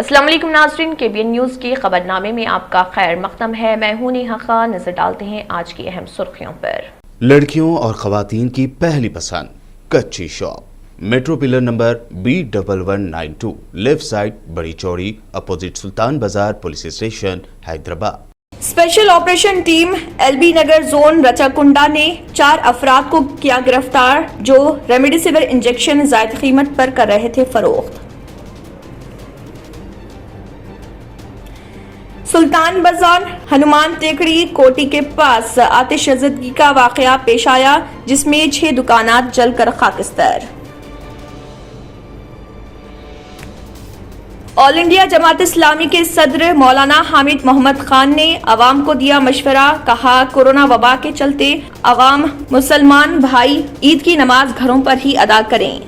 अस्सलाम वालेकुम नाज़रीन, KBN न्यूज़ के खबरनामे में आपका खैर मक़दम है। मैं हूं नेहा खान। नजर डालते हैं आज की अहम सुर्खियों पर। लड़कियों और ख़वातीन की पहली पसंद कच्ची shop, metro pillar number B1192, left side, बड़ी चौड़ी, अपोजिट सुल्तान बाजार police station, Hyderabad. Special operation team LB Nagar zone Rachakonda ने 4 अफराद को किया गिरफ्तार जो रेमडेसिविर इंजेक्शन जायद कीमत पर कर रहे थे फरोख्त। सुल्तान बाजार हनुमान टेकड़ी कोटी के पास आतिशज़दगी का वाकया पेश आया जिसमें 6 दुकानात जलकर खाकिस्तर। ऑल इंडिया जमात इस्लामी के सदर मौलाना हामिद मोहम्मद खान ने अवाम को दिया मशवरा, कहा कोरोना वबा के चलते अवाम मुसलमान भाई ईद की नमाज घरों पर ही अदा करें।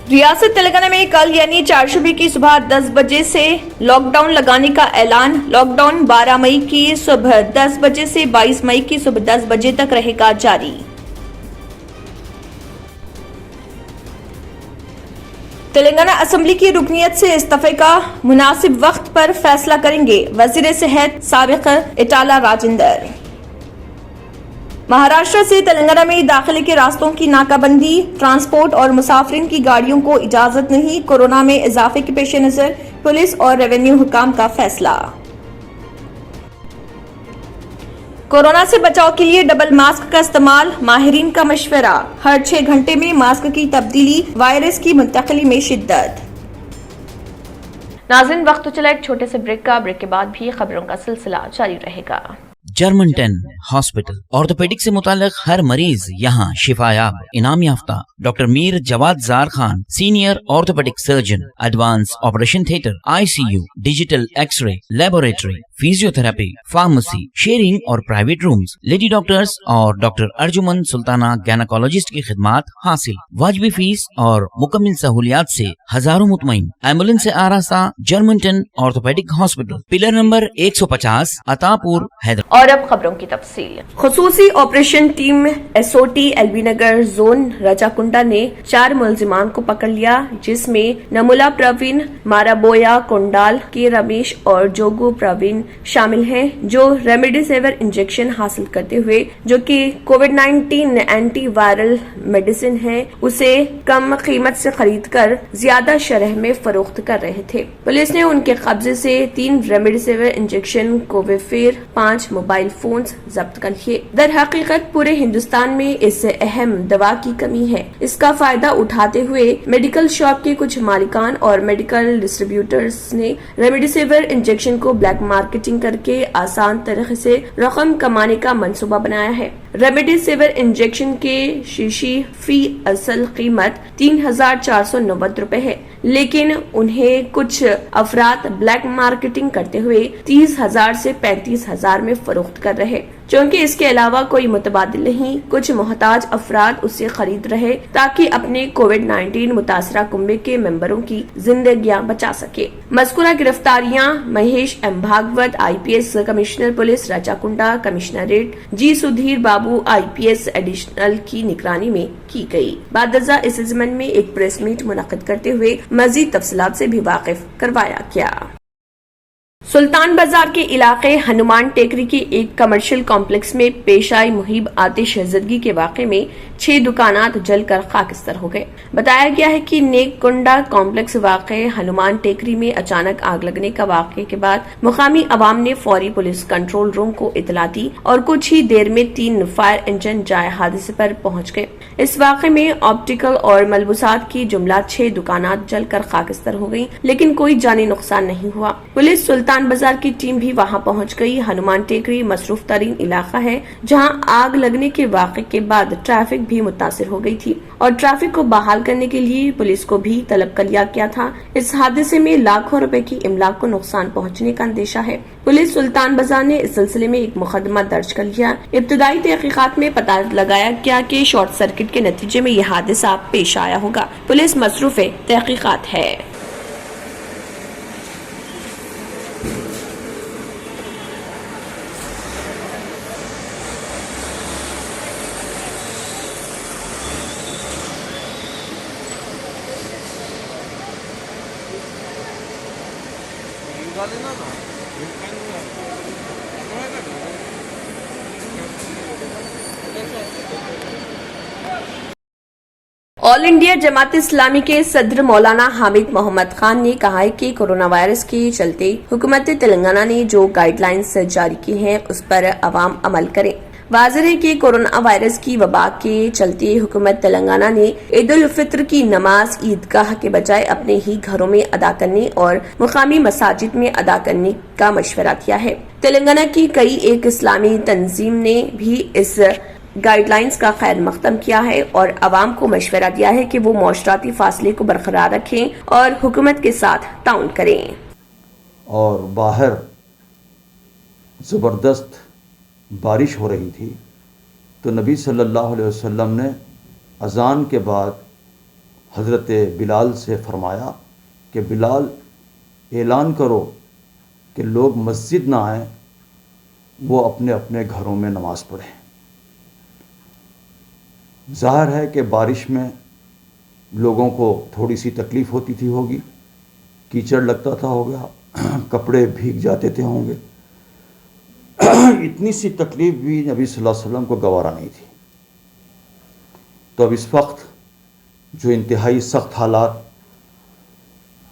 रियासत तेलंगाना में कल यानी 4 शूबे की सुबह 10 बजे से लॉकडाउन लगाने का ऐलान। लॉकडाउन 12 मई की सुबह 10 बजे से 22 मई की सुबह 10 बजे तक रहेगा जारी। तेलंगाना असेंबली की रुकनियत से इस्तीफे का मुनासिब वक्त पर फैसला करेंगे वजीर सेहत साबिक इटाला राजेंद्र। महाराष्ट्र से तेलंगाना में दाखिले के रास्तों की नाकाबंदी, ट्रांसपोर्ट और मुसाफिरीन की गाड़ियों को इजाजत नहीं। कोरोना में इजाफे के पेश नजर पुलिस और रेवेन्यू हुकाम का फैसला। कोरोना से बचाव के लिए डबल मास्क का इस्तेमाल, माहिरीन का मशवरा। हर 6 घंटे में मास्क की तब्दीली, वायरस की मुंतकिली में शिद्दत। नाज़रीन, वक्त तो चला एक छोटे से ब्रेक का। ब्रेक के बाद भी खबरों का सिलसिला जारी रहेगा। जर्मन 10 हॉस्पिटल ऑर्थोपेडिक से मुताल्लिक हर मरीज यहाँ शिफायाब। इनाम याफ्ता doctor Mir Jawad Zar Khan, senior orthopaedic surgeon, advance operation theatre, ICU, digital x-ray, laboratory, physiotherapy, pharmacy, sharing और प्राइवेट रूम्स, लेडी डॉक्टर्स और डॉक्टर अर्जुमन सुल्ताना गैनाकोलॉजिस्ट की खिदमात हासिल। वाजिबी फीस और मुकम्मल सहूलियात से हजारों मुतमईन। एम्बुलेंस से आरास्ता German 10 orthopaedic hospital, pillar number 150, Attapur, Hyderabad. और अब खबरों की तफसील। खुसूसी operation team SOT LB Nagar zone Rachakonda ने 4 मुलजिमान को पकड़ लिया जिसमें नमुला प्रवीण, माराबोया कोंडाल के रमेश और जोगू प्रवीण शामिल हैं जो रेमडेसिविर इंजेक्शन हासिल करते हुए जो कि कोविड-19 एंटी वायरल मेडिसिन है उसे कम कीमत से खरीद कर ज्यादा शरह में फरोख्त कर रहे थे। पुलिस ने उनके कब्जे से 3 रेमडेसिविर इंजेक्शन, कोविफिर, 5 मोबाइल फोन्स जब्त कर लिए। दर हकीकत पूरे हिंदुस्तान में इस अहम दवा की कमी है। इसका फायदा उठाते हुए मेडिकल शॉप के कुछ मालिकान और मेडिकल डिस्ट्रीब्यूटर्स ने रेमडेसिविर इंजेक्शन को ब्लैक मार्केटिंग करके आसान तरीके से रकम कमाने का मंसूबा बनाया है। रेमडेसिविर इंजेक्शन के शीशी फी असल कीमत 3,490 रुपए है, लेकिन उन्हें कुछ अफराद ब्लैक मार्केटिंग करते हुए 30,000 से 35,000 में फरोख्त कर रहे। क्योंकि इसके अलावा कोई मुतबादिल नहीं, कुछ मोहताज अफराद उसे खरीद रहे ताकि अपने कोविड-19 मुतासरा कुंबे के मेंबरों की जिंदगियां बचा सके। मज़कूरा गिरफ्तारियां Mahesh M Bhagwat IPS commissioner police Rachakonda, commissionerate G Sudhir Babu IPS additional की निगरानी में की गयी। बादजा इस ज़मन में एक प्रेस मीट मुनक़िद करते हुए मज़ीद तफसीलात से भी वाकिफ करवाया गया। सुल्तान बाजार के इलाके हनुमान टेकरी के एक कमर्शियल कॉम्प्लेक्स में पेश आई मुहिब आतिशज़दगी के वाक़े में 6 दुकानात जलकर खाकिस्तर हो गए। बताया गया है कि नेक कुंडा कॉम्प्लेक्स वाक़े हनुमान टेकरी में अचानक आग लगने का वाक़े के बाद मुकामी अवाम ने फौरी पुलिस कंट्रोल रूम को इतला दी और कुछ ही देर में 3 फायर इंजन जाए हादसे पर पहुंच गए। इस वाक़े में ऑप्टिकल और मलबूसात की जुमला 6 दुकानात जलकर खाकिस्तर हो गयी, लेकिन कोई जानी नुकसान नहीं हुआ। पुलिस सुल्तान बाजार की टीम भी वहां पहुंच गई। हनुमान टेकरी मसरूफ तरीन इलाका है जहां आग लगने के वाक़े के बाद ट्रैफिक भी मुतासिर हो गई थी और ट्रैफिक को बहाल करने के लिए पुलिस को भी तलब कर लिया गया था। इस हादसे में लाखों रुपए की इमलाक को नुकसान पहुंचने का अंदेशा है। पुलिस सुल्तान बाजार ने इस सिलसिले में एक मुकदमा दर्ज कर लिया। इब्तदाई तहकीकात में पता लगाया गया कि शॉर्ट सर्किट के नतीजे में यह हादसा पेश आया होगा। पुलिस मसरूफ तहकीकात है। ऑल इंडिया जमात इस्लामी के सदर मौलाना हामिद मोहम्मद खान ने कहा है कि कोरोना वायरस के चलते हुकूमत तेलंगाना ने जो गाइडलाइंस जारी की हैं उस पर अवाम अमल करें। वाज़ेह है कि कोरोना वायरस की वबा के चलते हुकूमत तेलंगाना ने ईद उल फित्र की नमाज ईदगाह के बजाय अपने ही घरों में अदा करने और मुकामी मसाजिद में अदा करने का मशवरा किया है। तेलंगाना की कई एक इस्लामी तंजीम ने भी इस गाइडलाइंस का खैर मकदम किया है और अवाम को मशवरा दिया है कि वो माशराती फासले को बरकरार रखें और हुकूमत के साथ ताउन करें। और बाहर ज़बरदस्त बारिश हो रही थी तो नबी सल्लल्लाहु अलैहि वसल्लम ने अज़ान के बाद हज़रत बिलाल से फरमाया कि बिलाल ऐलान करो कि लोग मस्जिद ना आएँ, वो अपने अपने घरों में नमाज़ पढ़ें। ज़ाहिर है कि बारिश में लोगों को थोड़ी सी तकलीफ़ होती थी होगी, कीचड़ लगता था होगा, कपड़े भीग जाते थे होंगे। इतनी सी तकलीफ़ भी नबी सल्लल्लाहु अलैहि वसल्लम को गवारा नहीं थी। तो अब इस वक्त जो इंतहाई सख्त हालात,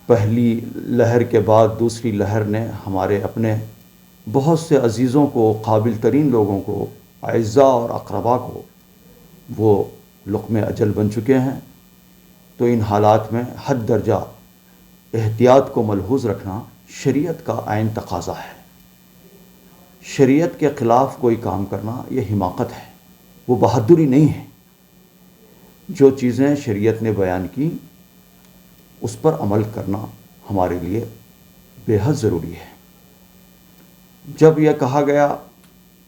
पहली लहर के बाद दूसरी लहर ने हमारे अपने बहुत से अजीज़ों को, काबिल तरीन लोगों को, अइज़्ज़ा और अक़रबा को वो लुक़्मे अजल बन चुके हैं, तो इन हालात में हद दर्जा एहतियात को मलहूज़ रखना शरीयत का आइन तकाज़ा है। शरीयत के ख़िलाफ़ कोई काम करना ये हिमाकत है, वो बहादुरी नहीं है। जो चीज़ें शरीयत ने बयान की उस पर अमल करना हमारे लिए बेहद ज़रूरी है। जब यह कहा गया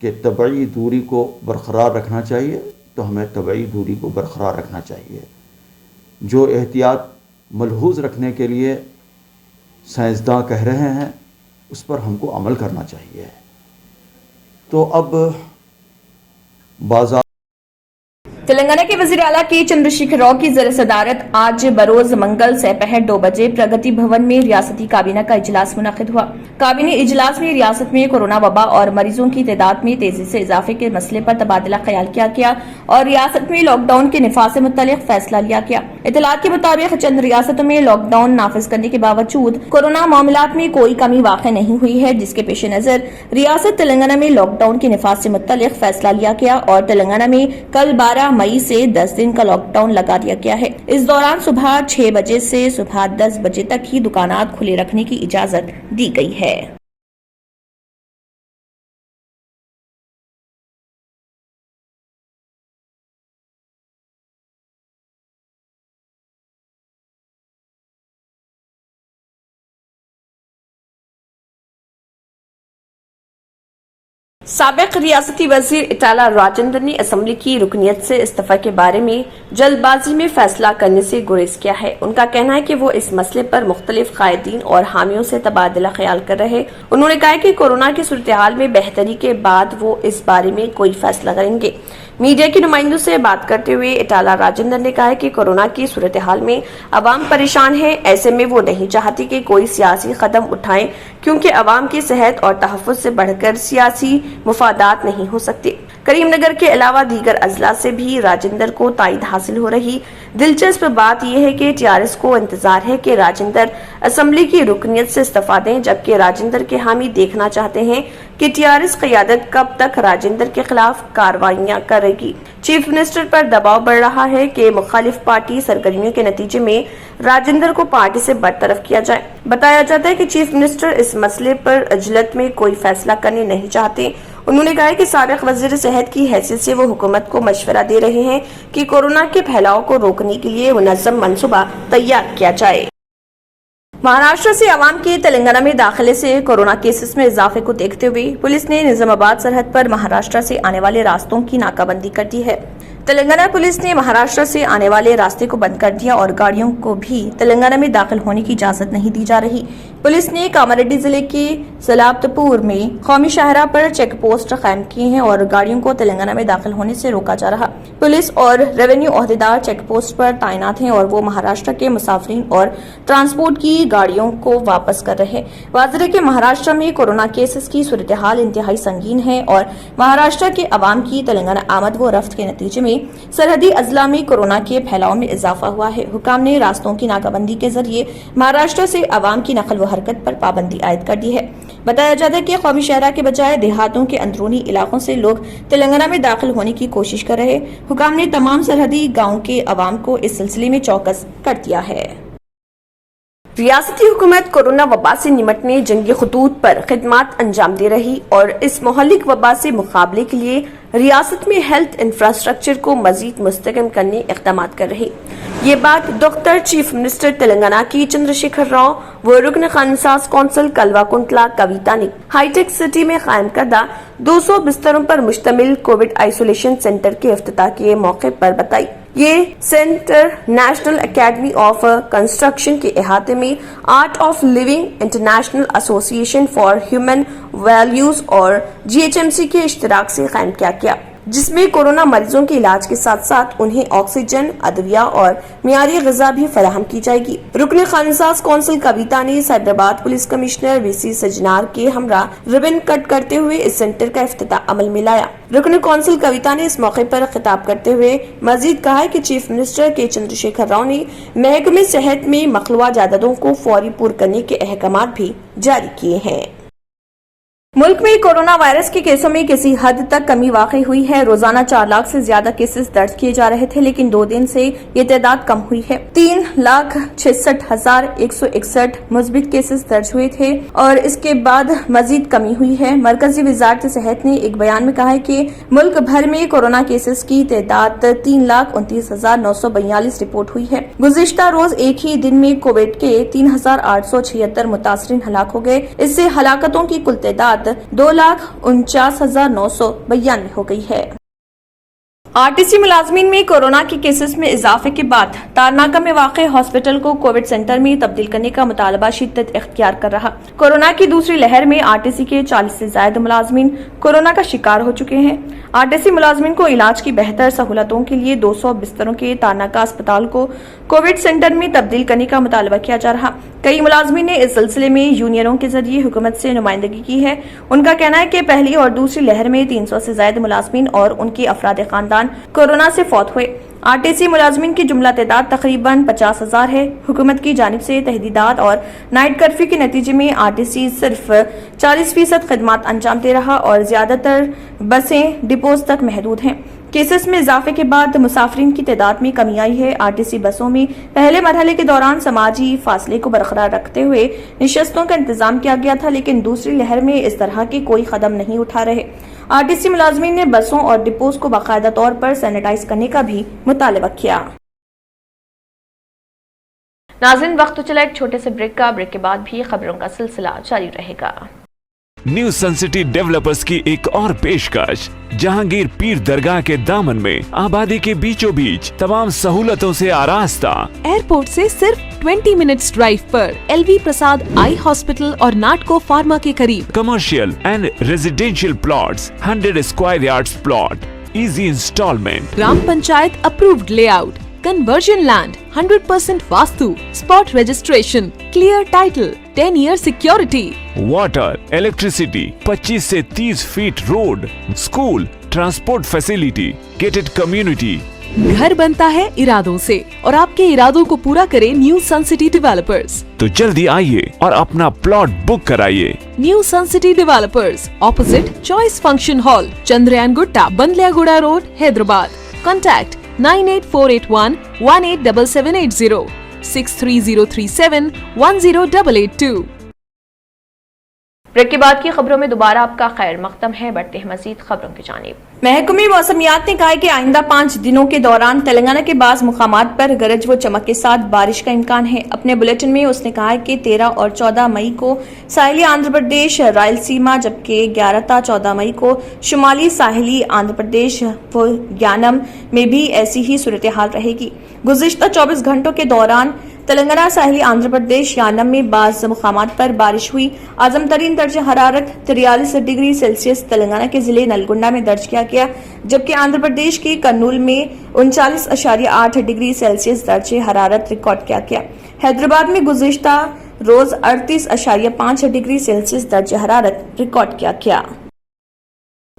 कि तबई दूरी को बरक़रार रखना चाहिए, तो हमें तबई दूरी को बरक़रार रखना चाहिए। जो एहतियात मलहूज़ रखने के लिए साइंसदान कह रहे हैं उस पर हमको अमल करना चाहिए। तो अब बाज़ार तेलंगाना के वज़ीर आला के चंद्रशेखर राव की ज़र सदारत आज बरोज मंगल दोपहर 2 बजे प्रगति भवन में रियासती काबीना का इजलास मुनक़िद हुआ। काबीना इजलास में रियासत में कोरोना वबा और मरीजों की तादाद में तेजी से इजाफे के मसले पर तबादला ख्याल किया गया और रियासत में लॉकडाउन के निफाज से मुतल्लिक़ फैसला लिया गया। इत्तलात के मुताबिक चंद रियासतों में लॉकडाउन नाफिज करने के बावजूद कोरोना मामलात में कोई कमी वाक़ई नहीं हुई है, जिसके पेश नज़र रियासत तेलंगाना में लॉकडाउन के निफाज से मुतल्लिक़ फैसला लिया गया और तेलंगाना में कल 12 मई से 10 दिन का लॉकडाउन लगा दिया गया है। इस दौरान सुबह 6 बजे से सुबह 10 बजे तक ही दुकानात खुले रखने की इजाजत दी गई है। साबिक रियासती वजीर इटाला राजेंद्र ने असम्बली की रुकनियत से इस्तीफा के बारे में जल्दबाजी में फैसला करने से गुरेज किया है। उनका कहना है कि वो इस मसले पर मुख्तलिफ कायदीन और हामियों से तबादला ख्याल कर रहे। उन्होंने कहा कि कोरोना की सूरत हाल में बेहतरी के बाद वो इस बारे में कोई फैसला करेंगे। मीडिया के नुमाइंदों से बात करते हुए इटाला राजेंद्र ने कहा कि कोरोना की सूरत हाल में अवाम परेशान है, ऐसे में वो नहीं चाहती कि कोई सियासी कदम उठाएं, क्योंकि अवाम की सेहत और तहफ़्फ़ुज़ से बढ़कर सियासी मुफादात नहीं हो सकते। करीमनगर के अलावा दीगर अजला से भी राजेंद्र को तायद हासिल हो रही। दिलचस्प बात यह है कि टीआरएस को इंतजार है कि राजेंद्र असम्बली की रुकनियत से इस्तीफा दें, जबकि राजेंद्र के हामी देखना चाहते हैं कि टीआरएस क़यादत कब तक राजेंद्र के खिलाफ कार्रवाइयां करेगी। चीफ मिनिस्टर पर दबाव बढ़ रहा है कि मुखालिफ पार्टी सरगर्मियों के नतीजे में राजेंद्र को पार्टी से बरतरफ किया जाए। बताया जाता है कि चीफ मिनिस्टर इस मसले पर अजलत में कोई फैसला करने नहीं चाहते। उन्होंने कहा कि साबिक वजीर सेहत की हैसियत से वो हुकूमत को मशवरा दे रहे हैं कि कोरोना के फैलाव को रोकने के लिए मुनज़्ज़म मंसूबा तैयार किया जाए। महाराष्ट्र से अवाम के तेलंगाना में दाखिले से कोरोना केसेस में इजाफे को देखते हुए पुलिस ने निजामाबाद सरहद पर महाराष्ट्र से आने वाले रास्तों की नाकाबंदी कर दी है। तेलंगाना पुलिस ने महाराष्ट्र से आने वाले रास्ते को बंद कर दिया और गाड़ियों को भी तेलंगाना में दाखिल होने की इजाजत नहीं दी जा रही। पुलिस ने कामारेड्डी जिले के सलाबतपुर में कौमी शाहरा पर चेक पोस्ट कायम किए हैं और गाड़ियों को तेलंगाना में दाखिल होने से रोका जा रहा। पुलिस और रेवेन्यू ओहदेदार चेक पोस्ट पर तैनात हैं और वो महाराष्ट्र के मुसाफिरीन और ट्रांसपोर्ट की गाड़ियों को वापस कर रहे हैं। वाज़ेह है कि महाराष्ट्र में कोरोना केसेस की सूरत हाल इंतहाई संगीन है और महाराष्ट्र के अवाम की तेलंगाना आमद व रफ्त के नतीजे में सरहदी अजला में कोरोना के फैलाव में इजाफा हुआ है। हुकाम ने रास्तों की नाकाबंदी के जरिए महाराष्ट्र से अवाम की नकल व हरकत पर पाबंदी आयद कर दी है। बताया जाता है कि कौमी शहरा के बजाय देहातों के अंदरूनी इलाकों से लोग तेलंगाना में दाखिल होने की कोशिश कर रहे। हुकाम ने तमाम सरहदी गाँव के अवाम को इस सिलसिले में चौकस कर दिया है। रियासती हुकूमत कोरोना वबा से निमटने जंगी खतूत पर खिदमात अंजाम दे रही और इस मोहल्लिक वबा से मुकाबले के लिए रियासत में हेल्थ इंफ्रास्ट्रक्चर को मजीद मुस्तहकम करने इक़दाम कर रही। ये बात डॉक्टर चीफ मिनिस्टर तेलंगाना की चंद्रशेखर राव व रुकन खानसास कौंसिल कलवाकुंतला कविता ने हाईटेक सिटी में कायम करदा 200 बिस्तरों पर मुश्तमिल कोविड आइसोलेशन सेंटर के इफ्तिताह के मौके पर बताई। ये centre national academy of construction के अहाते में art of living international association for human values और जीएचएमसी के इश्तिराक से कायम किया गया, जिसमें कोरोना मरीजों के इलाज के साथ साथ उन्हें ऑक्सीजन, अदविया और मियारी ग़िज़ा भी फराहम की जाएगी। रुकन खानसास कौंसिल कविता ने Cyberabad police commissioner VC Sajjanar के हमरा रिबन कट करते हुए इस सेंटर का इफ्तिताह अमल में लाया। रुकन कौंसिल कविता ने इस मौके पर खिताब करते हुए मजीद कहा कि चीफ मिनिस्टर के चंद्रशेखर राव ने महकमे सेहत में मखलूआ जायदादों को फौरी पूर करने के अहकाम भी जारी किए हैं। मुल्क में कोरोना वायरस के केसों में किसी हद तक कमी वाकई हुई है। रोजाना 4 लाख से ज्यादा केसेस दर्ज किए जा रहे थे, लेकिन 2 दिन से ये तादाद कम हुई है। 3,66,161 मुस्बित केसेस दर्ज हुए थे और इसके बाद मजीद कमी हुई है। मरकजी वजारत सेहत ने एक बयान में कहा है कि मुल्क भर में कोरोना केसेस की तादाद 3,29,942 रिपोर्ट हुई है। गुज़िश्ता रोज एक ही दिन में कोविड के 3,876 मुतासरीन हलाक हो गए। इससे हलाकतों की कुल तादाद 2,49,992 हो गई है। आरटीसी मुलाजमीन में कोरोना के केसेस में इजाफे के बाद तारनाका में वाक़े हॉस्पिटल को कोविड सेंटर में तब्दील करने का मुतालबा शिद्दत इख्तियार कर रहा। कोरोना की दूसरी लहर में आरटीसी के 40 से ज्यादा मुलाजमीन कोरोना का शिकार हो चुके हैं। आरटीसी मुलाजमीन को इलाज की बेहतर सहूलतों के लिए 200 बिस्तरों के तारनाका अस्पताल को कोविड सेंटर में तब्दील करने का मुतालबा किया जा रहा। कई मुलाजमीन ने इस सिलसिले में यूनियनों के जरिए हुकूमत से नुमाइंदगी की है। उनका कहना है कि पहली और दूसरी लहर में 300 से ज्यादा मुलाजमीन और उनके अफराद खानदान कोरोना से फौत हुए। आरटीसी मुलाजमीन की जुमला तादाद तकरीबन 50,000 है। हुकूमत की जानिब से तहदीदात और नाइट कर्फ्यू के नतीजे में आरटीसी सिर्फ 40% खिदमात अंजाम दे रहा और ज्यादातर बसें डिपोज तक महदूद हैं। केसेस में इजाफे के बाद मुसाफिरीन की तादाद में कमी आई है। आरटीसी बसों में पहले मरहले के दौरान समाजी फासले को बरकरार रखते हुए निशस्तों का इंतजाम किया गया था, लेकिन दूसरी लहर में इस तरह के कोई कदम नहीं उठा रहे। आरटीसी मुलाजमीन ने बसों और डिपोज को बाकायदा तौर पर सैनिटाइज करने का भी मुतालबा किया। नाज़रीन, वक्त तो चला एक छोटे से ब्रेक का। ब्रेक के बाद भी खबरों का सिलसिला जारी रहेगा। न्यू सन सिटी डेवलपर्स की एक और पेशकश, जहांगीर पीर दरगाह के दामन में आबादी के बीचों बीच तमाम सहूलतों से आरास्ता। एयरपोर्ट से सिर्फ 20 मिनट्स ड्राइव पर LV प्रसाद आई हॉस्पिटल और नाटको फार्मा के करीब। Commercial and residential plots, 100 square yards plot, easy installment, gram panchayat approved layout, conversion land, 100% vastu, spot registration, clear title, 10 year security, water, electricity, 25 से 30 feet road, school, transport facility, gated community. घर बनता है इरादों से और आपके इरादों को पूरा करे न्यू सन सिटी डेवलपर्स। तो जल्दी आइए और अपना प्लॉट बुक कराइए। New sun city developers, opposite choice function hall, Chandrayan Gutta, Bandlaguda road, Hyderabad. Contact 9848118780, 63037108882। Break के बाद की खबरों में दोबारा आपका खैर मकदम है। बढ़ते हैं मजीद खबरों की जानिब। महकमे मौसमियात ने कहा है कि आइंदा 5 दिनों के दौरान तेलंगाना के बाज़ मुकामात पर गरज व चमक के साथ बारिश का इम्कान है। अपने बुलेटिन में उसने कहा है कि 13 और 14 मई को साहिली आंध्र प्रदेश, रायलसीमा, जबकि 11 था 14 मई को शुमाली साहिली आंध्र प्रदेश व ज्ञानम में भी ऐसी ही सूरत हाल रहेगी। गुज़िश्ता 24 घंटों के दौरान तेलंगाना साहिली आंध्र प्रदेश यानम में बाज़ मुकामात पर बारिश हुई। आजम तरीन दर्ज हरारत 43 डिग्री सेल्सियस तेलंगाना के जिले नलगुंडा में दर्ज किया गया, जबकि आंध्र प्रदेश के कर्नूल में 39.8 डिग्री सेल्सियस दर्ज हरारत रिकॉर्ड किया गया। हैदराबाद में गुज़िश्ता रोज 38.5 डिग्री सेल्सियस दर्ज हरारत रिकॉर्ड किया गया।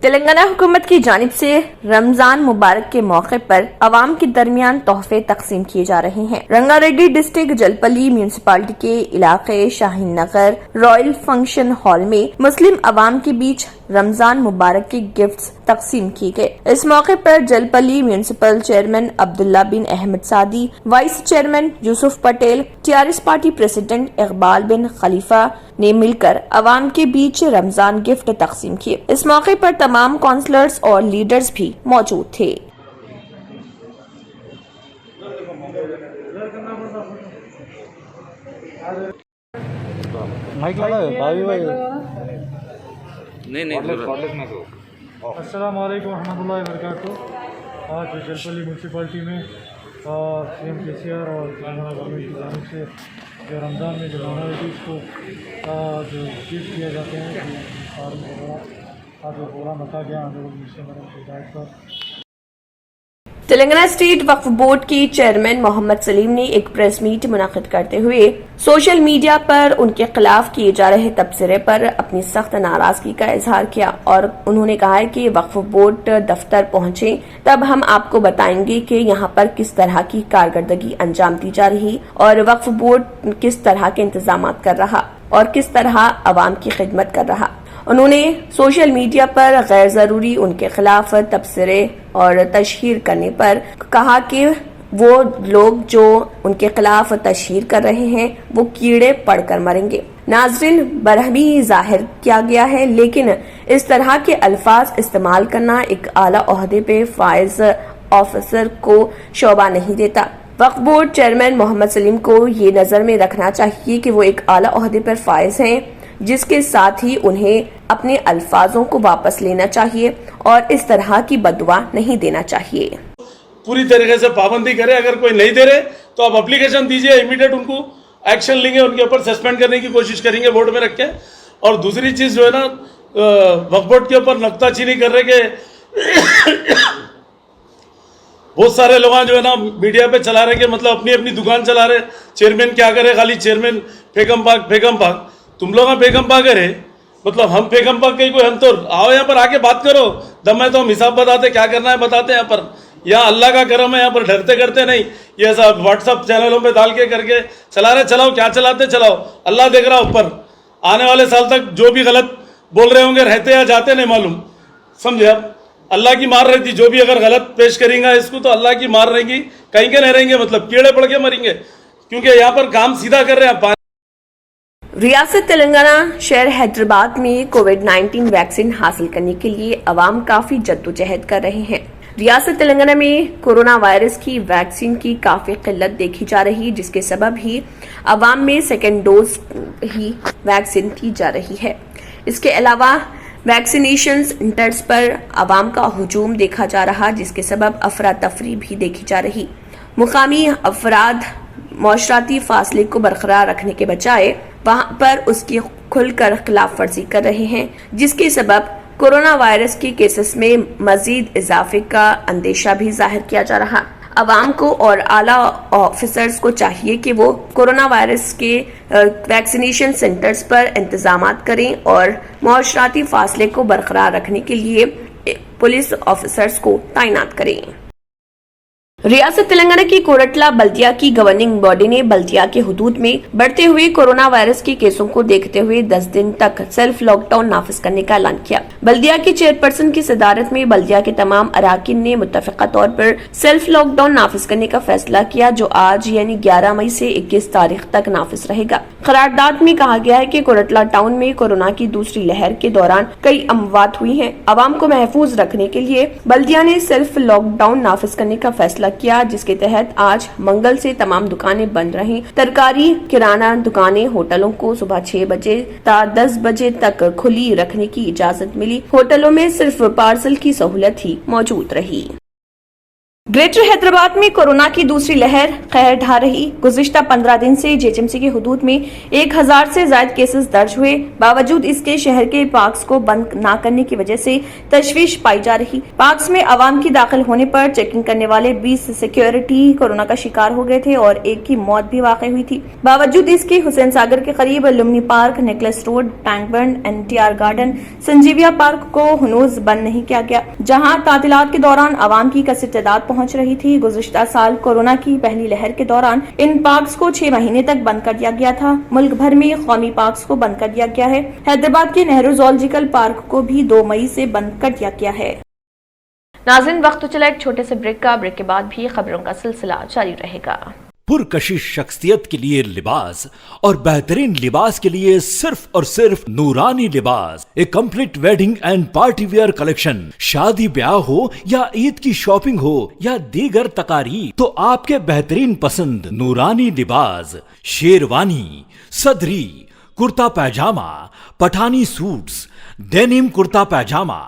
तेलंगाना हुकूमत की जानिब से रमजान मुबारक के मौके पर अवाम के दरमियान तोहफे तकसीम किए जा रहे हैं। रंगारेड्डी डिस्ट्रिक्ट जलपली म्यूनिसिपालिटी के इलाके शाहीन नगर रॉयल फंक्शन हॉल में मुस्लिम अवाम के बीच रमजान मुबारक के गिफ्ट्स तकसीम किए गए। इस मौके पर Jalpally municipal chairman Abdullah bin Ahmed Saadi, vice chairman Yusuf Patel, TRS party president Iqbal bin Khalifa ने मिलकर अवाम के बीच रमजान गिफ्ट तकसीम किए। इस मौके पर तमाम काउंसलर्स और लीडर्स भी मौजूद थे। अस्सलाम वालेकुम रहमतुल्लाहि व बरकातुहू। आज जलपली म्यूनसिपालिटी में सीएम केसीआर और तेलंगाना गवर्नमेंट की जानिब से जो रमज़ान में जो माइनॉरिटीज़ को जो गिफ्ट किए जाते हैं आज वो प्रोग्राम रखा गया की हिदायत पर। तेलंगाना स्टेट वक्फ बोर्ड के चेयरमैन मोहम्मद सलीम ने एक प्रेस मीट मुनाकिद करते हुए सोशल मीडिया पर उनके खिलाफ किए जा रहे तबसरे पर अपनी सख्त नाराजगी का इजहार किया और उन्होंने कहा है कि वक्फ बोर्ड दफ्तर पहुंचे तब हम आपको बताएंगे कि यहां पर किस तरह की कारकर्दगी अंजाम दी जा रही और वक्फ बोर्ड किस तरह के इंतजाम कर रहा और किस तरह अवाम की खिदमत कर रहा। उन्होंने सोशल मीडिया पर गैर जरूरी उनके खिलाफ तबसरे और तशहीर करने पर कहा कि वो लोग जो उनके खिलाफ तशहीर कर रहे हैं वो कीड़े पड़कर मरेंगे। नाज़रीन, बरहमी जाहिर किया गया है, लेकिन इस तरह के अल्फाज इस्तेमाल करना एक आला ओहदे पे फाइज ऑफिसर को शोभा नहीं देता। वक्फ बोर्ड चेयरमैन मोहम्मद सलीम को ये नजर में रखना चाहिए कि वो एक आला ओहदे पर फाइज हैं, जिसके साथ ही उन्हें अपने अल्फाजों को वापस लेना चाहिए और इस तरह की बददुआ नहीं देना चाहिए। पूरी तरीके से पाबंदी करें। अगर कोई नहीं दे रहे तो आप एप्लीकेशन दीजिए, इमीडिएट उनको एक्शन लेंगे, उनके ऊपर सस्पेंड करने की कोशिश करेंगे बोर्ड में रख के। और दूसरी चीज जो है ना, वक्फ बोर्ड के ऊपर नुक्ताचीनी कर रहे कि बहुत सारे लोग जो है ना मीडिया पे चला रहे कि मतलब अपनी अपनी दुकान चला रहे, चेयरमैन क्या करे, खाली चेयरमैन फेगम पाक। तुम लोग फेगम पाक है, मतलब हम फेगम पाक कहीं कोई, हम तो आओ यहाँ पर आके बात करो, दम है तो हम हिसाब बताते, क्या करना है बताते। यहाँ पर यहाँ अल्लाह का करम है, यहाँ पर डरते करते नहीं, ये सब व्हाट्सअप चैनलों पे डाल के करके चला रहे, चलाओ, क्या चलाते चलाओ, अल्लाह देख रहा ऊपर। आने वाले साल तक जो भी गलत बोल रहे होंगे, रहते या जाते नहीं मालूम, समझे। अब अल्लाह की मार रहती, जो भी अगर गलत पेश करेंगे इसको तो अल्लाह की मार रहेगी, कहीं के नहीं रहेंगे, मतलब कीड़े पड़ के मरेंगे, क्योंकि यहाँ पर काम सीधा कर रहे हैं। रियासत तेलंगाना शहर हैदराबाद में कोविड-19 वैक्सीन हासिल करने के लिए अवाम काफी जद्दोजहद कर रहे हैं। रियासत तेलंगाना में कोरोना वायरस की वैक्सीन की काफी किल्लत देखी जा रही, जिसके सबब ही अवाम में सेकेंड डोज ही वैक्सीन दी जा रही है। इसके अलावा वैक्सीनेशन सेंटर्स पर अवाम का हुजूम देखा जा रहा, जिसके सबब अफरा तफरी भी देखी जा रही। मुकामी अफराद माशराती फासले को बरकरार रखने के बजाय वहां पर उसकी खुलकर खिलाफ वर्जी कर रहे हैं, जिसके सबब कोरोना वायरस के केसेस में मजीद इजाफे का अंदेशा भी जाहिर किया जा रहा। अवाम को और आला ऑफिसर्स को चाहिए कि वो कोरोना वायरस के वैक्सीनेशन सेंटर्स पर इंतजामात करें और माशराती फासले को बरकरार रखने के लिए पुलिस ऑफिसर्स को तैनात करें। रियासत तेलंगाना की कोरटला बल्दिया की गवर्निंग बॉडी ने बल्दिया के हुदूद में बढ़ते हुए कोरोना वायरस के केसों को देखते हुए 10 दिन तक सेल्फ लॉकडाउन नाफिज करने का ऐलान किया। बल्दिया की चेयरपर्सन की सदारत में बल्दिया के तमाम अराकीन ने मुत्तफिका तौर पर सेल्फ लॉकडाउन नाफिज करने का फैसला किया, जो आज यानी 11 मई से 21 तारीख तक नाफिज रहेगा। करारदाद में कहा गया है कि कोरटला टाउन में कोरोना की दूसरी लहर के दौरान कई अमवात हुई हैं। अवाम को महफूज रखने के लिए बल्दिया ने सेल्फ लॉकडाउन नाफिज करने का फैसला किया, जिसके तहत आज मंगल से तमाम दुकानें बंद रहीं। तरकारी, किराना दुकानें, होटलों को सुबह 6 बजे ता 10 बजे तक खुली रखने की इजाजत मिली। होटलों में सिर्फ पार्सल की सहूलत ही मौजूद रही। ग्रेटर हैदराबाद में कोरोना की दूसरी लहर कहर ढा रही। गुज़िश्ता 15 दिन से जेएचएमसी के हुदूद में 1000 से ज्यादा केसेस दर्ज हुए। बावजूद इसके शहर के पार्क्स को बंद न करने की वजह से तशवीश पाई जा रही। पार्क्स में आवाम की दाखिल होने पर चेकिंग करने वाले 20 सिक्योरिटी कोरोना का शिकार हो गए थे और एक की मौत भी वाक़ हुई थी। बावजूद इसके हुसैन सागर के करीब लुम्नी पार्क, नेकलेस रोड, टैंक बंड, एनटीआर गार्डन, संजीविया पार्क को हनूज बंद नहीं किया गया, जहाँ तातीलात के दौरान आवाम की कसर तादाद पहुंच रही थी। गुज़िश्ता साल कोरोना की पहली लहर के दौरान इन पार्क्स को 6 महीने तक बंद कर दिया गया था। मुल्क भर में कौमी पार्क्स को बंद कर दिया गया है। हैदराबाद के नेहरू ज़ूलॉजिकल पार्क को भी 2 मई से बंद कर दिया गया है। नाज़रीन, वक्त तो चला एक छोटे से ब्रेक का। ब्रेक के बाद भी खबरों का सिलसिला जारी रहेगा। पुरकशिश शख्सियत के लिए लिबास और बेहतरीन लिबास के लिए सिर्फ और सिर्फ Noorani Libas, a complete wedding and party wear collection. शादी ब्याह हो या ईद की शॉपिंग हो या दीगर तकारीब, तो आपके बेहतरीन पसंद नूरानी लिबास, शेरवानी, सदरी, kurta pyjama, Pathani suits, denim kurta pyjama,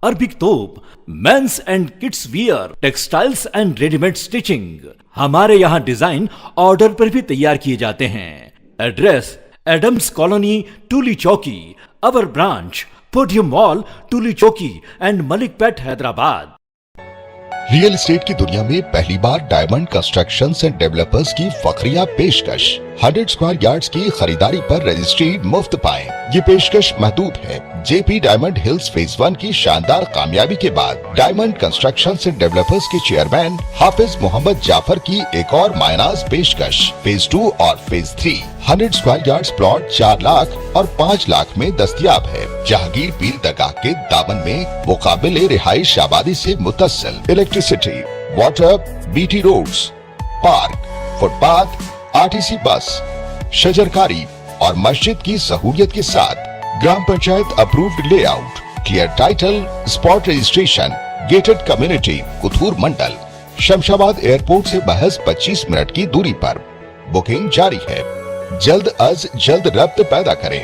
Arabic thobe, men's and kids wear, textiles and readymade stitching. हमारे यहाँ डिजाइन ऑर्डर पर भी तैयार किए जाते हैं। एड्रेस एडम्स कॉलोनी, टूली चौकी। अवर ब्रांच पोडियम मॉल, टूली चौकी एंड मलिकपेट, हैदराबाद। रियल एस्टेट की दुनिया में पहली बार डायमंड कंस्ट्रक्शंस एंड डेवलपर्स की फखरिया पेशकश। 100 स्क्वायर यार्ड्स की खरीदारी पर रजिस्ट्री मुफ्त पाएं। ये पेशकश महदूद है। जेपी डायमंड हिल्स फेज 1 की शानदार कामयाबी के बाद डायमंड कंस्ट्रक्शंस एंड डेवलपर्स के चेयरमैन हाफिज मोहम्मद जाफर की एक और मायनाज पेशकश। फेज 2 और phase 3 100 square yards plot 4 lakh और 5 लाख में दस्तयाब है। जहांगीर पीर दरगाह के दामन में मुकाबिले रिहाइश आबादी से मुतस्सिल electricity, water, BT roads, park, footpath, RTC bus, शजरकारी और मस्जिद की सहूलियत के साथ gram panchayat approved layout, clear title, spot registration, gated community, Kothur mandal, Shamshabad airport से महज 25 मिनट की दूरी पर। बुकिंग जारी है। जल्द अज जल्द रब्त पैदा करें।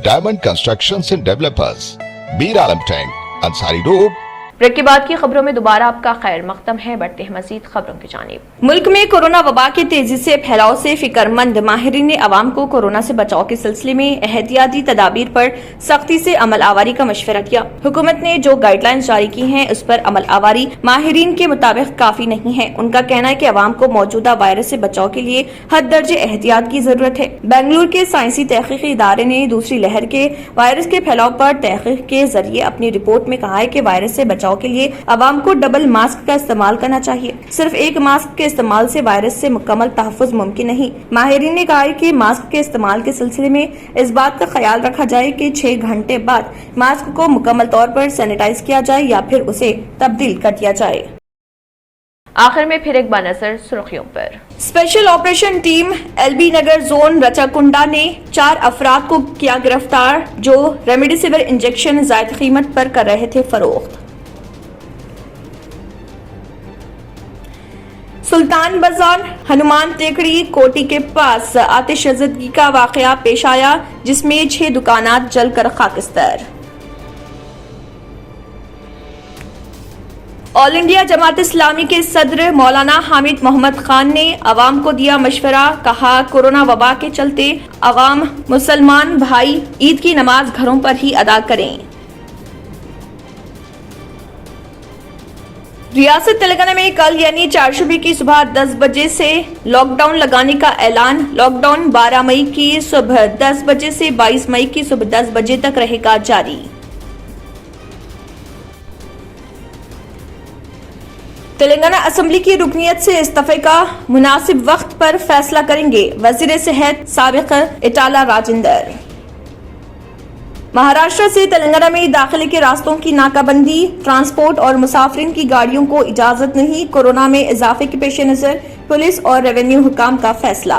Diamond constructions and developers, Mir Alam tank, Ansari road. Break के बाद की खबरों में दोबारा आपका खैर मकदम है। बढ़ते हैं मजीद खबरों की जानिब। मुल्क में कोरोना वबा के तेजी से फैलाव से फिक्रमंद माहिरीन ने आवाम को कोरोना से बचाव के सिलसिले में एहतियाती तदाबीर पर सख्ती से अमल आवारी का मशवरा किया। हुकूमत ने जो गाइडलाइंस जारी की हैं उस पर अमल आवारी माहिरीन के मुताबिक काफी नहीं है। उनका कहना है कि आवाम को मौजूदा वायरस से बचाव के लिए हद दर्जे एहतियात की जरूरत है। बेंगलुरु के साइंसी तहकीकी इदारे ने दूसरी लहर के वायरस के फैलाव पर तहकीक के जरिए अपनी रिपोर्ट में कहा है कि वायरस से बचाव के लिए आवाम को डबल मास्क का इस्तेमाल करना चाहिए। सिर्फ एक मास्क के इस्तेमाल से वायरस से मुकम्मल तहफ़्फ़ुज़ मुमकिन नहीं। माहिरीन ने कहा है कि मास्क के इस्तेमाल के सिलसिले में इस बात का ख्याल रखा जाए कि 6 घंटे बाद मास्क को मुकम्मल तौर पर सैनिटाइज किया जाए या फिर उसे तब्दील कर दिया जाए। आखिर में फिर एक बार नजर सुर्खियों पर। स्पेशल ऑपरेशन टीम एलबी नगर जोन रचाकुंडा ने 4 अफराद को किया गिरफ्तार जो रेमडेसिविर इंजेक्शन जायद कीमत पर कर रहे थे फरोख्त। सुल्तान बाजार हनुमान टेकड़ी कोटी के पास आतिशज़दगी का वाकया पेश आया जिसमें 6 दुकानात जलकर खाकिस्तार। ऑल इंडिया जमात इस्लामी के सदर मौलाना हामिद मोहम्मद खान ने अवाम को दिया मशवरा। कहा कोरोना वबा के चलते अवाम मुसलमान भाई ईद की नमाज घरों पर ही अदा करें। रियासत तेलंगाना में कल यानी 4 शूबे की सुबह 10 बजे से लॉकडाउन लगाने का ऐलान। लॉकडाउन 12 मई की सुबह 10 बजे से 22 मई की सुबह 10 बजे तक रहेगा जारी। तेलंगाना असेंबली की रुकनीत से इस्तीफे का मुनासिब वक्त पर फैसला करेंगे वजीर सेहत साबिक इटाला राजेंद्र। महाराष्ट्र से तेलंगाना में दाखिले के रास्तों की नाकाबंदी। ट्रांसपोर्ट और मुसाफिरीन की गाड़ियों को इजाजत नहीं। कोरोना में इजाफे के पेश नजर पुलिस और रेवेन्यू हुकाम का फैसला।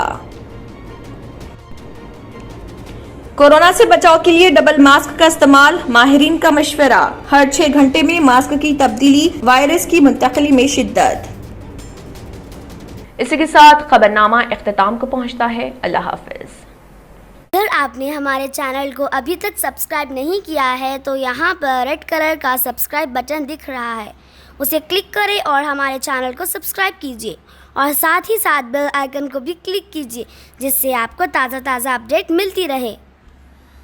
कोरोना से बचाव के लिए डबल मास्क का इस्तेमाल। माहिरीन का मशवरा। हर 6 घंटे में मास्क की तब्दीली। वायरस की मुंतकिली में शिद्दत। इसी के साथ खबरनामा इख्तिताम को पहुंचता है। अल्लाह हाफिज। अगर आपने हमारे चैनल को अभी तक सब्सक्राइब नहीं किया है तो यहाँ पर रेड कलर का सब्सक्राइब बटन दिख रहा है, उसे क्लिक करें और हमारे चैनल को सब्सक्राइब कीजिए और साथ ही साथ बेल आइकन को भी क्लिक कीजिए जिससे आपको ताज़ा अपडेट मिलती रहे।